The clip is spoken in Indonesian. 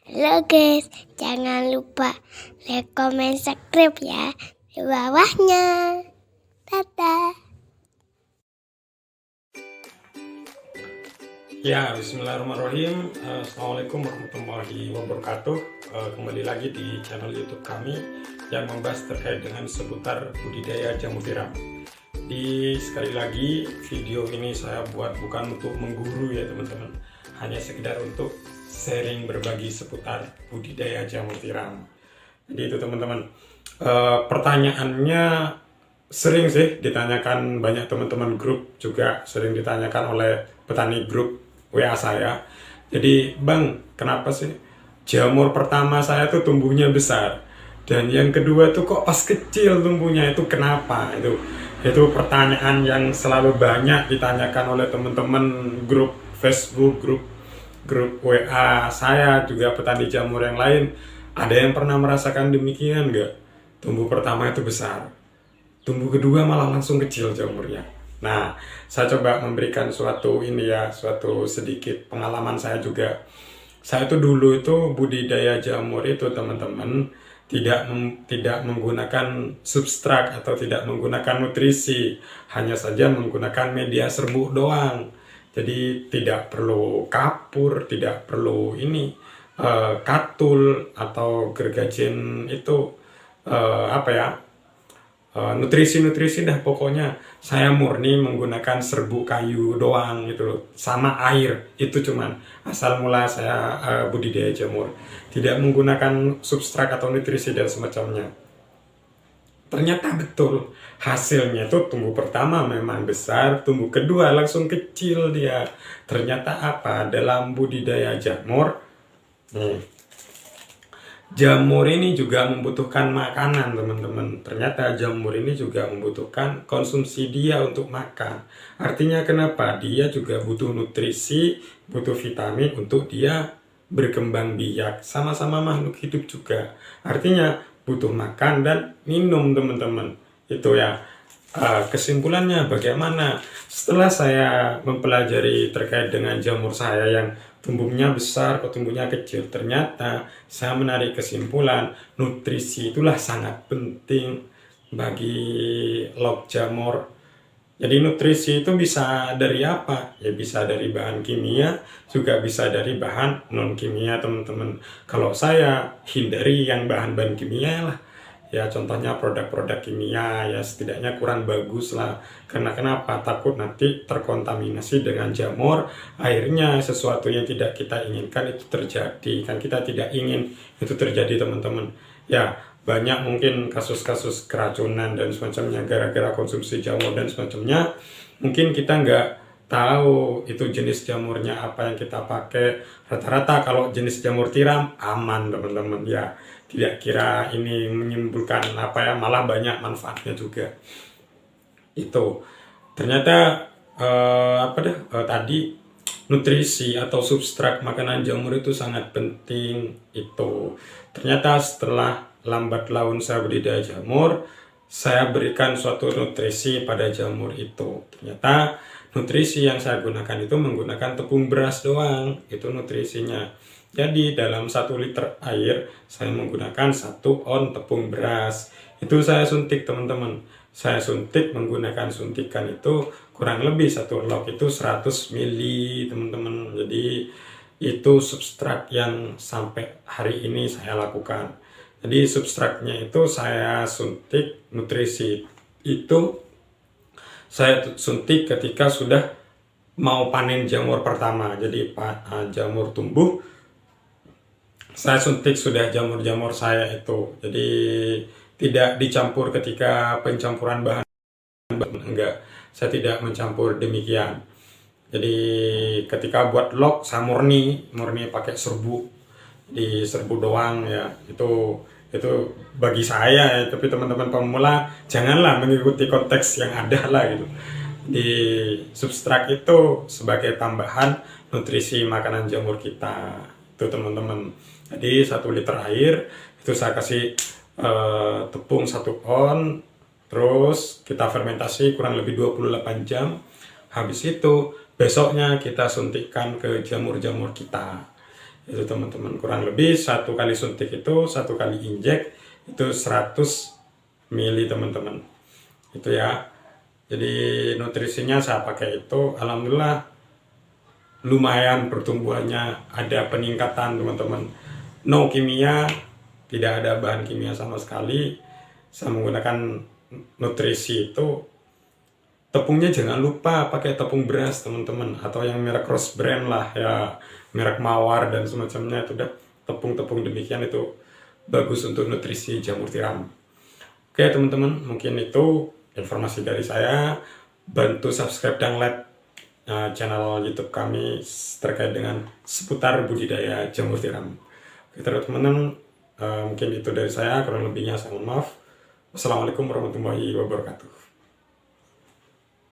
Halo guys, jangan lupa like, comment, subscribe ya di bawahnya. Dadah. Ya, bismillahirrahmanirrahim. Assalamualaikum warahmatullahi wabarakatuh. Kembali lagi di channel YouTube kami yang membahas terkait dengan seputar budidaya jamur tiram. Sekali lagi, video ini saya buat bukan untuk mengguru ya teman-teman, hanya sekedar untuk sharing berbagi seputar budidaya jamur tiram. Jadi itu teman-teman. Pertanyaannya sering sih ditanyakan banyak teman-teman grup, juga sering ditanyakan oleh petani grup WA saya. Jadi bang, kenapa sih jamur pertama saya tuh tumbuhnya besar, dan yang kedua tuh kok pas kecil tumbuhnya, itu kenapa? Itu pertanyaan yang selalu banyak ditanyakan oleh teman-teman grup Facebook, grup WA saya, juga petani jamur yang lain. Ada yang pernah merasakan demikian nggak? Tumbuh pertama itu besar, tumbuh kedua malah langsung kecil jamurnya. Nah, saya coba memberikan suatu sedikit pengalaman saya juga. Saya tuh dulu itu budidaya jamur itu teman-teman tidak menggunakan substrat atau tidak menggunakan nutrisi, hanya saja menggunakan media serbuk doang. Jadi tidak perlu kapur, tidak perlu katul atau gergajen itu nutrisi dah pokoknya. Saya murni menggunakan serbuk kayu doang gitu loh, sama air. Itu cuman asal mula saya budidaya jamur, tidak menggunakan substrat atau nutrisi dan semacamnya. Ternyata betul hasilnya tuh tumbuh pertama memang besar, tumbuh kedua langsung kecil dia. Ternyata apa? Dalam budidaya jamur, jamur ini juga membutuhkan makanan teman-teman. Ternyata jamur ini juga membutuhkan konsumsi dia untuk makan. Artinya kenapa? Dia juga butuh nutrisi, butuh vitamin untuk dia berkembang biak. Sama-sama makhluk hidup juga. Artinya butuh makan dan minum teman-teman. Itu ya. Kesimpulannya bagaimana? Setelah saya mempelajari terkait dengan jamur saya yang tumbuhnya besar kok tumbuhnya kecil, ternyata saya menarik kesimpulan nutrisi itulah sangat penting bagi log jamur. Jadi nutrisi itu bisa dari apa? Ya bisa dari bahan kimia, juga bisa dari bahan non kimia teman-teman. Kalau saya hindari yang bahan-bahan kimia lah. Ya contohnya produk-produk kimia ya setidaknya kurang bagus lah. Karena kenapa? Takut nanti terkontaminasi dengan jamur, akhirnya sesuatu yang tidak kita inginkan itu terjadi. Kan kita tidak ingin itu terjadi teman-teman. Ya banyak mungkin kasus-kasus keracunan dan semacamnya gara-gara konsumsi jamur dan semacamnya. Mungkin kita nggak tahu itu jenis jamurnya apa yang kita pakai. Rata-rata kalau jenis jamur tiram aman teman-teman ya, tidak kira ini menimbulkan malah banyak manfaatnya juga. Itu ternyata tadi nutrisi atau substrat makanan jamur itu sangat penting. Itu ternyata setelah lambat laun saya budidaya jamur, saya berikan suatu nutrisi pada jamur itu. Ternyata nutrisi yang saya gunakan itu menggunakan tepung beras doang, itu nutrisinya. Jadi dalam 1 liter air saya menggunakan 1 on tepung beras. Itu saya suntik teman-teman. Saya suntik menggunakan suntikan itu kurang lebih 1 log itu 100 mili teman-teman. Jadi itu substrat yang sampai hari ini saya lakukan. Jadi substratnya itu saya suntik, nutrisi itu saya suntik ketika sudah mau panen jamur pertama. Jadi jamur tumbuh, saya suntik sudah jamur-jamur saya itu. Jadi tidak dicampur ketika pencampuran bahan, enggak, saya tidak mencampur demikian. Jadi ketika buat log saya murni pakai serbuk, di serbuk doang ya. Itu bagi saya ya, tapi teman-teman pemula janganlah mengikuti konteks yang ada lah gitu. Di substrat itu sebagai tambahan nutrisi makanan jamur kita itu teman-teman. Jadi 1 liter air itu saya kasih tepung 1 on, terus kita fermentasi kurang lebih 28 jam. Habis itu besoknya kita suntikkan ke jamur-jamur kita. Itu teman-teman, kurang lebih satu kali suntik itu, satu kali injek itu 100 mili teman-teman. Itu ya. Jadi nutrisinya saya pakai itu, alhamdulillah lumayan pertumbuhannya, ada peningkatan teman-teman. No kimia, tidak ada bahan kimia sama sekali. Saya menggunakan nutrisi itu. Tepungnya jangan lupa pakai tepung beras teman-teman, atau yang merek cross brand lah ya, merek Mawar dan semacamnya. Itu udah tepung-tepung demikian, itu bagus untuk nutrisi jamur tiram. Oke teman-teman, mungkin itu informasi dari saya. Bantu subscribe dan like channel YouTube kami terkait dengan seputar budidaya jamur tiram. Oke teman-teman, mungkin itu dari saya, kurang lebihnya saya mohon maaf. Wassalamualaikum warahmatullahi wabarakatuh.